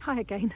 Hi again.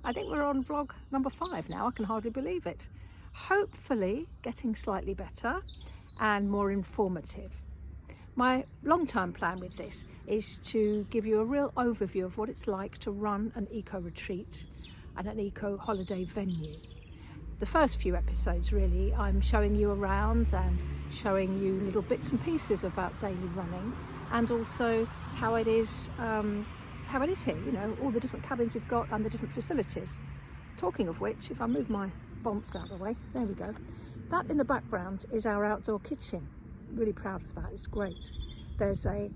I think we're on vlog number 5 now. I can hardly believe it. Hopefully getting slightly better and more informative. My long-term plan with this is to give you a real overview of what it's like to run an eco retreat and an eco holiday venue. The first few episodes really, I'm showing you around and showing you little bits and pieces about daily running, and also how it is here, you know, all the different cabins we've got and the different facilities. Talking of which, if I move my bonce out of the way, there we go. That in the background is our outdoor kitchen. Really proud of that, it's great. There's a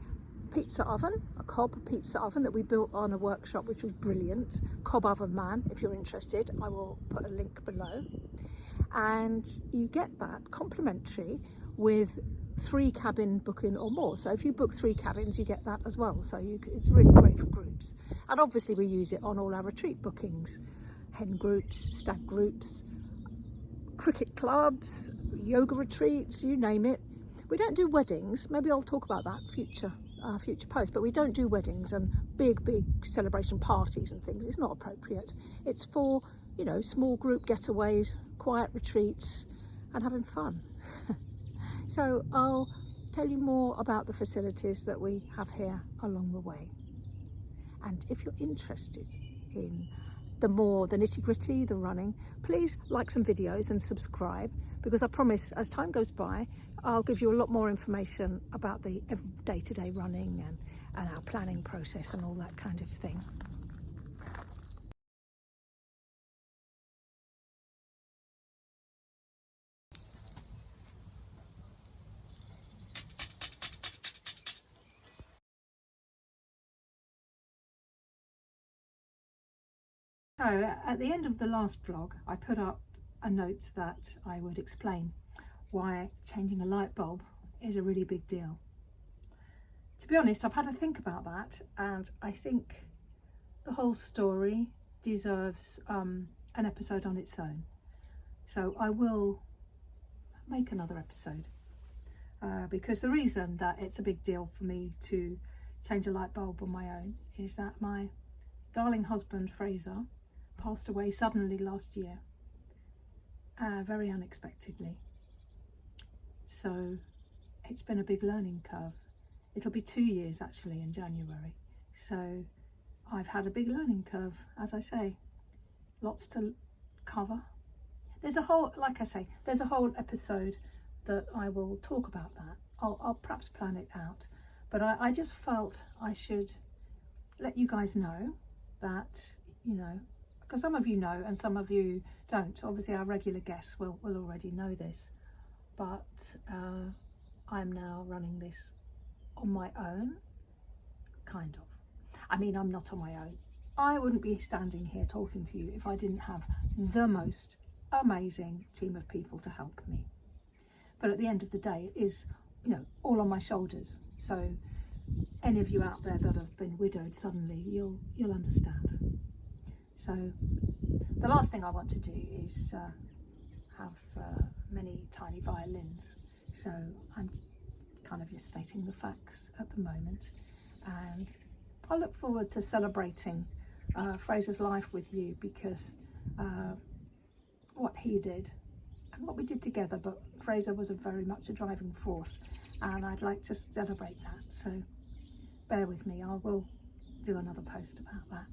pizza oven, a cob pizza oven that we built on a workshop, which was brilliant. Cob Oven Man, if you're interested, I will put a link below. And you get that complimentary with 3 cabin booking or more. So if you book 3 cabins, you get that as well. So it's really great for groups. And obviously we use it on all our retreat bookings. Hen groups, stag groups, cricket clubs, yoga retreats, you name it. We don't do weddings. Maybe I'll talk about that future post, but we don't do weddings and big celebration parties and things. It's not appropriate. It's for, you know, small group getaways, quiet retreats and having fun. So I'll tell you more about the facilities that we have here along the way. And if you're interested in the nitty-gritty, the running, please like some videos and subscribe, because I promise as time goes by, I'll give you a lot more information about the day-to-day running and our planning process and all that kind of thing. So at the end of the last vlog, I put up a note that I would explain why changing a light bulb is a really big deal. To be honest, I've had to think about that, and I think the whole story deserves an episode on its own. So I will make another episode because the reason that it's a big deal for me to change a light bulb on my own is that my darling husband Fraser passed away suddenly last year, very unexpectedly. So it's been a big learning curve. It'll be 2 years actually in January. So I've had a big learning curve, as I say, lots to cover. There's a whole, like I say, there's a whole episode that I will talk about that. I'll perhaps plan it out, but I just felt I should let you guys know that, you know, because some of you know and some of you don't. Obviously our regular guests will already know this, but I'm now running this on my own, kind of. I mean, I'm not on my own. I wouldn't be standing here talking to you if I didn't have the most amazing team of people to help me. But at the end of the day, it is, you know, all on my shoulders. So any of you out there that have been widowed suddenly, you'll understand. So the last thing I want to do is have many tiny violins. So I'm kind of just stating the facts at the moment, and I look forward to celebrating Fraser's life with you, because what he did and what we did together, but Fraser was very much a driving force, and I'd like to celebrate that. So bear with me, I will do another post about that.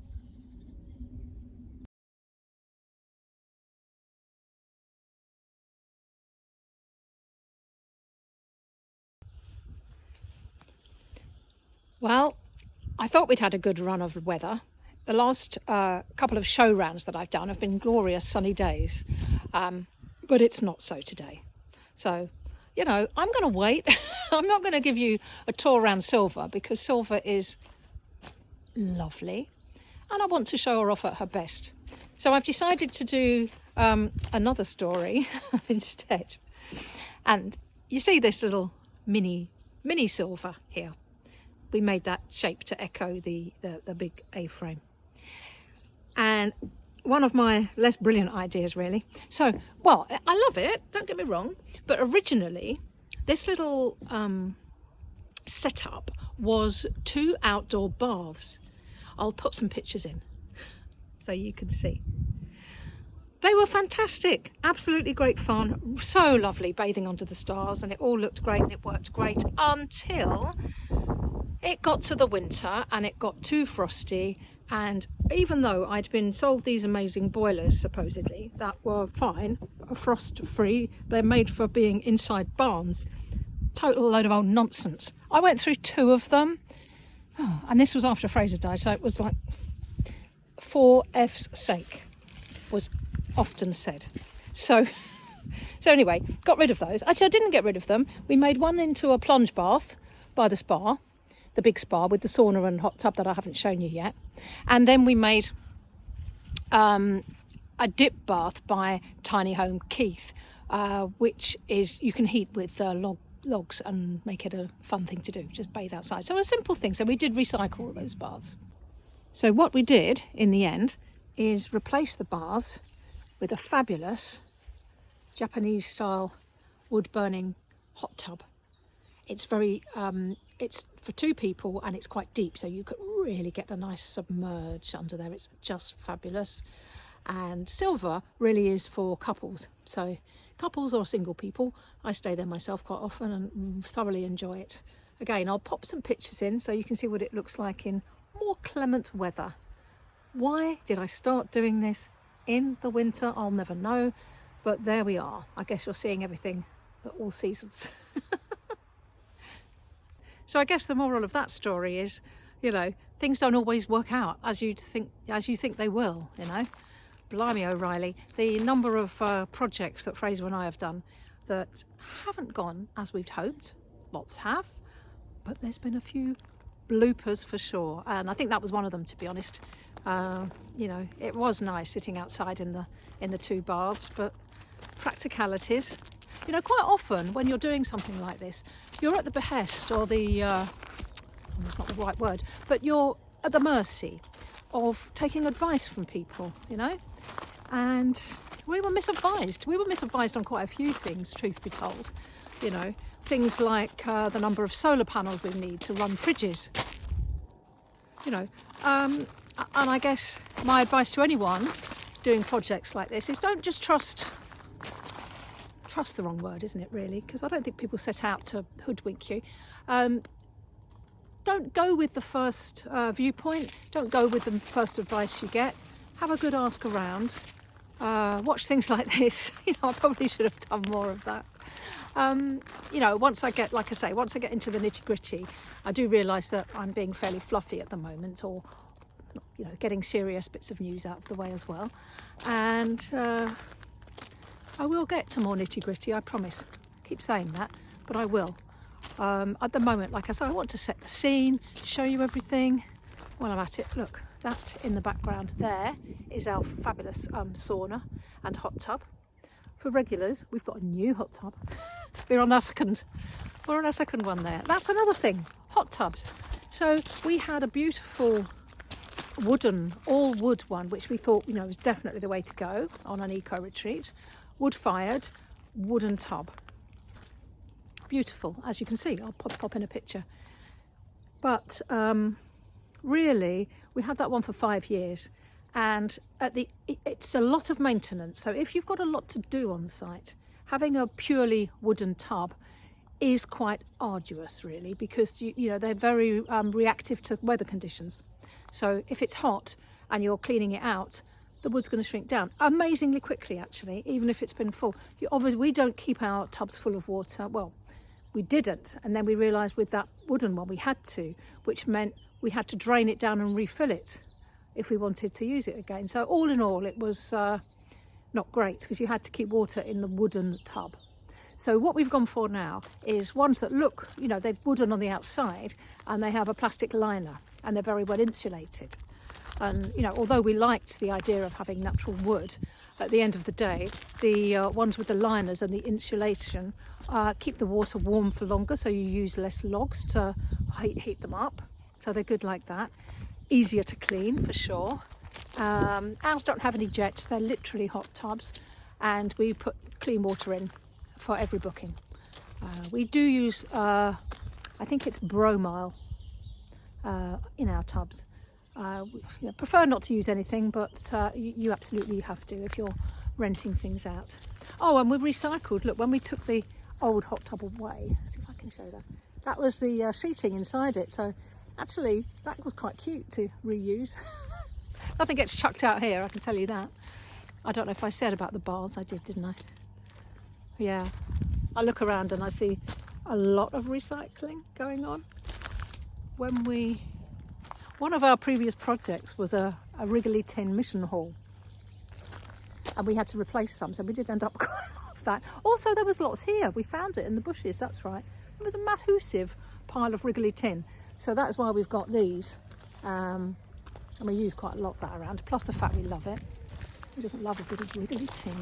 Well, I thought we'd had a good run of weather. The last couple of show rounds that I've done have been glorious sunny days, but it's not so today. So, you know, I'm going to wait. I'm not going to give you a tour around Silver, because Silver is lovely and I want to show her off at her best. So I've decided to do another story instead. And you see this little mini Silver here. We made that shape to echo the big A-frame. And one of my less brilliant ideas, really. So, well, I love it, don't get me wrong, but originally this little setup was 2 outdoor baths. I'll put some pictures in. so you can see. They were fantastic, absolutely great fun, so lovely bathing under the stars, and it all looked great and it worked great until it got to the winter and it got too frosty. And even though I'd been sold these amazing boilers supposedly that were fine, frost free, they're made for being inside barns, total load of old nonsense. I went through 2 of them, and this was after Fraser died, so it was like for F's sake was often said. So anyway, got rid of those. Actually, I didn't get rid of them. We made one into a plunge bath by the spa, the big spa with the sauna and hot tub that I haven't shown you yet. And then we made a dip bath by Tiny Home Keith, which is you can heat with logs and make it a fun thing to do, just bathe outside. So a simple thing. So we did recycle those baths. So what we did in the end is replace the baths with a fabulous Japanese style wood burning hot tub. It's very it's for 2 people and it's quite deep, so you could really get a nice submerge under there. It's just fabulous. And silver really is for couples, so couples or single people. I stay there myself quite often and thoroughly enjoy it. Again, I'll pop some pictures in so you can see what it looks like in more clement weather. Why did I start doing this in the winter? I'll never know, but there we are. I guess you're seeing everything at all seasons. So I guess the moral of that story is, you know, things don't always work out as you think they will, you know. Blimey O'Reilly, the number of projects that Fraser and I have done that haven't gone as we'd hoped. Lots have, but there's been a few bloopers for sure, and I think that was one of them, to be honest. You know, it was nice sitting outside in the 2 baths, but practicalities. You know, quite often when you're doing something like this, you're at the behest or the that's not the right word, but you're at the mercy of taking advice from people, you know. And we were misadvised. We were misadvised on quite a few things, truth be told. You know, things like the number of solar panels we need to run fridges. You know, and I guess my advice to anyone doing projects like this is don't just trust the wrong word, isn't it, really? Because I don't think people set out to hoodwink you. Don't go with the first viewpoint. Don't go with the first advice you get. Have a good ask around. Watch things like this. You know, I probably should have done more of that. You know, once I get, like I say, once I get into the nitty-gritty, I do realise that I'm being fairly fluffy at the moment, or, you know, getting serious bits of news out of the way as well. And I will get to more nitty-gritty, I promise. I keep saying that, but I will. At the moment, like I say, I want to set the scene, show you everything. While I'm at it, look, that in the background there is our fabulous sauna and hot tub. For regulars, we've got a new hot tub. We're on our second one there. That's another thing, hot tubs. So we had a beautiful wooden, all wood one, which we thought, you know, was definitely the way to go on an eco retreat. Wood-fired, wooden tub. Beautiful, as you can see. I'll pop in a picture. But really, we had that one for 5 years, and it's a lot of maintenance. So if you've got a lot to do on site, having a purely wooden tub is quite arduous, really, because you know they're very reactive to weather conditions. So if it's hot and you're cleaning it out, the wood's going to shrink down amazingly quickly, actually, even if it's been full. Obviously, we don't keep our tubs full of water. Well, we didn't, and then we realised with that wooden one we had to, which meant we had to drain it down and refill it if we wanted to use it again. So all in all, it was not great, because you had to keep water in the wooden tub. So what we've gone for now is ones that look, you know, they're wooden on the outside and they have a plastic liner and they're very well insulated. And, you know, although we liked the idea of having natural wood, at the end of the day, the ones with the liners and the insulation keep the water warm for longer, so you use less logs to heat them up. So they're good like that. Easier to clean, for sure. Ours don't have any jets, they're literally hot tubs, and we put clean water in for every booking. We do use, I think it's bromide in our tubs. prefer not to use anything, but you absolutely have to if you're renting things out. Oh, and we've recycled. Look, when we took the old hot tub away, let's see if I can show that. That was the seating inside it. So actually, that was quite cute to reuse. Nothing gets chucked out here, I can tell you that. I don't know if I said about the baths. I did, didn't I? Yeah. I look around and I see a lot of recycling going on. One of our previous projects was a wriggly tin mission hall, and we had to replace some, so we did end up quite a lot of that. Also, there was lots here. We found it in the bushes, that's right. There was a massive pile of wriggly tin, so that's why we've got these, and we use quite a lot of that around, plus the fact we love it. Who doesn't love a bit of wriggly tin?